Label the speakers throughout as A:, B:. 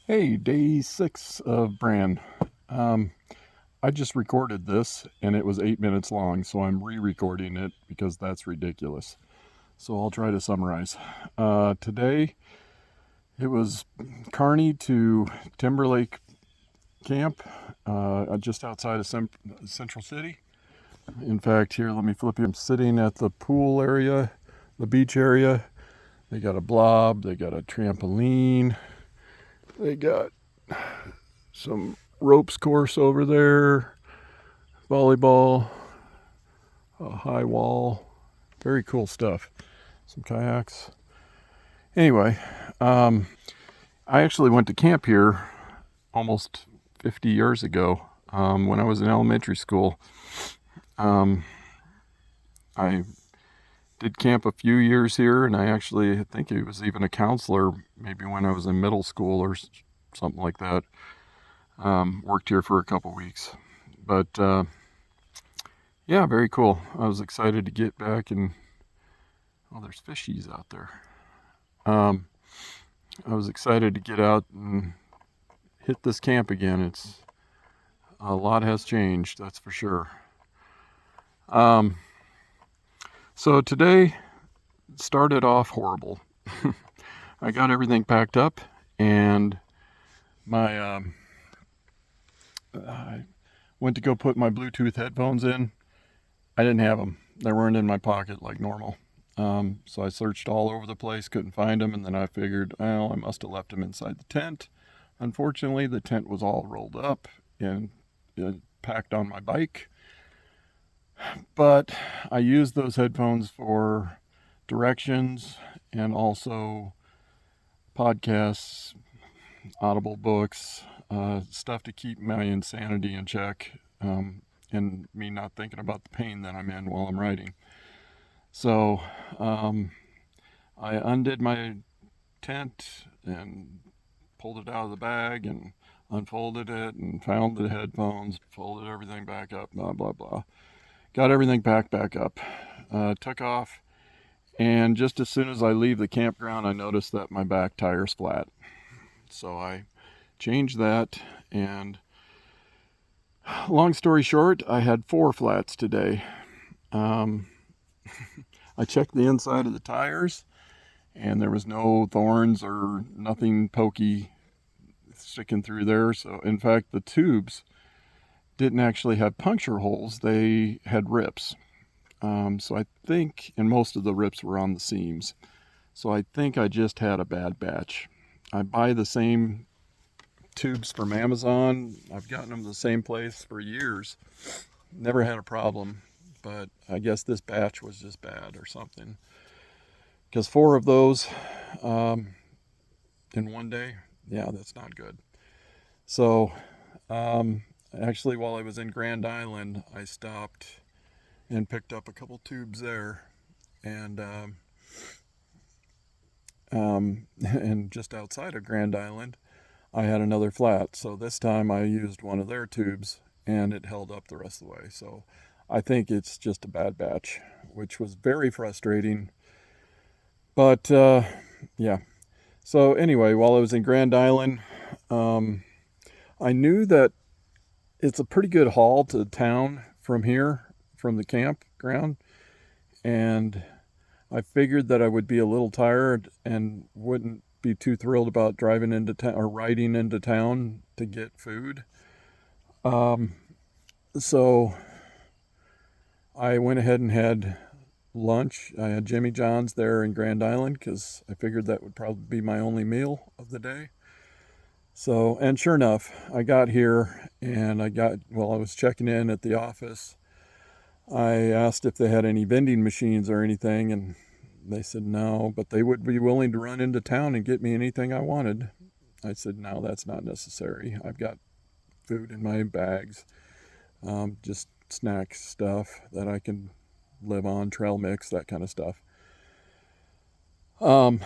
A: Hey, day 6 of BRAN. Um, I just recorded this and it was 8 minutes long, so I'm re-recording it because that's ridiculous. So I'll try to summarize. Today it was Kearney to Timberlake Camp, just outside of Central City. In fact, here, let me flip you. I'm sitting at the pool area, the beach area. They got a blob, they got a trampoline, they got some ropes course over there, volleyball, a high wall, very cool stuff. Some kayaks. Anyway, I actually went to camp here almost 50 years ago when I was in elementary school. Um, I did camp a few years here, and I think I was even a counselor maybe when I was in middle school or something like that. Worked here for a couple weeks. But yeah, very cool. I was excited to get back and, oh, there's fishies out there. Um, I was excited to get out and hit this camp again. It's a lot has changed, that's for sure. Um, so today started off horrible. I got everything packed up, and my I went to go put my Bluetooth headphones in. I didn't have them. They weren't in my pocket like normal. So I searched all over the place, couldn't find them, and then I figured, well, I must have left them inside the tent. Unfortunately, the tent was all rolled up and packed on my bike. But I used those headphones for directions and also podcasts, audible books, stuff to keep my insanity in check, and me not thinking about the pain that I'm in while I'm writing. So I undid my tent and pulled it out of the bag and unfolded it and found the headphones, folded everything back up, blah, blah, blah. Got everything packed back up, took off, and just as soon as I leave the campground, I noticed that my back tire's flat. So I changed that, and long story short, I had 4 flats today. Um, I checked the inside of the tires, and there was no thorns or nothing pokey sticking through there. So, in fact, the tubes didn't actually have puncture holes, they had rips. So I think, and most of the rips were on the seams. So I think I just had a bad batch. I buy the same tubes from Amazon. I've gotten them the same place for years. Never had a problem, but I guess this batch was just bad or something. Because 4 of those in one day, yeah, that's not good. So actually, while I was in Grand Island, I stopped and picked up a couple tubes there, and and just outside of Grand Island, I had another flat. So this time I used one of their tubes, and it held up the rest of the way. So I think it's just a bad batch, which was very frustrating. But yeah. So anyway, while I was in Grand Island, um, I knew that it's a pretty good haul to town from here, from the campground, and I figured that I would be a little tired and wouldn't be too thrilled about driving into town or riding into town to get food. Um, so I went ahead and had lunch. I had Jimmy John's there in Grand Island because I figured that would probably be my only meal of the day. So, and sure enough, I got here and while I was checking in at the office, I asked if they had any vending machines or anything, and they said no, but they would be willing to run into town and get me anything I wanted. I said, no, that's not necessary. I've got food in my bags, just snack stuff that I can live on, trail mix, that kind of stuff. Um,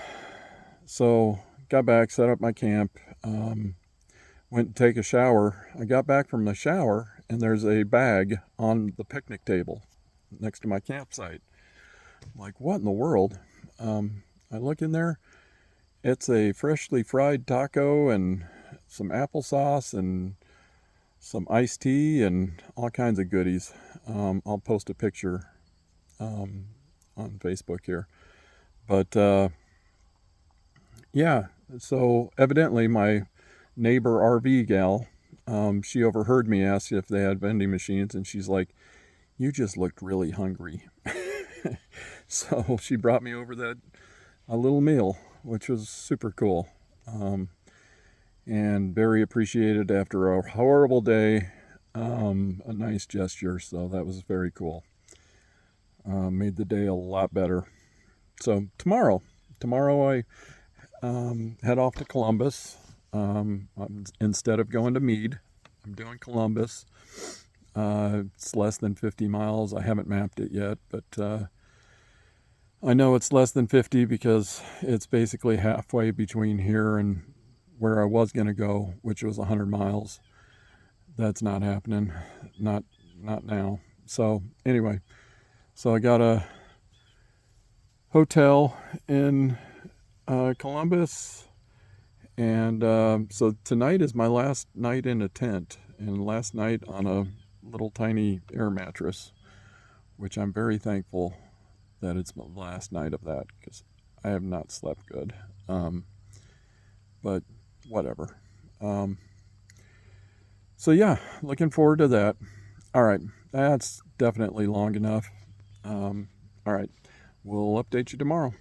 A: so got back, set up my camp, went to take a shower. I got back from the shower, and there's a bag on the picnic table next to my campsite. I'm like, what in the world? I look in there. It's a freshly fried taco and some applesauce and some iced tea and all kinds of goodies. I'll post a picture on Facebook here. But yeah, so evidently my neighbor RV gal, she overheard me ask if they had vending machines, and she's like, "You just looked really hungry." So she brought me over a little meal, which was super cool, and very appreciated after a horrible day. A nice gesture, so that was very cool. Made the day a lot better. So tomorrow I head off to Columbus. Instead of going to Meade, I'm doing Columbus. It's less than 50 miles. I haven't mapped it yet, but I know it's less than 50 because it's basically halfway between here and where I was going to go, which was 100 miles. That's not happening. Not now. So anyway, so I got a hotel in Columbus, and so tonight is my last night in a tent, and last night on a little tiny air mattress, which I'm very thankful that it's my last night of that, because I have not slept good. But whatever. So yeah, looking forward to that. All right, that's definitely long enough. All right, we'll update you tomorrow.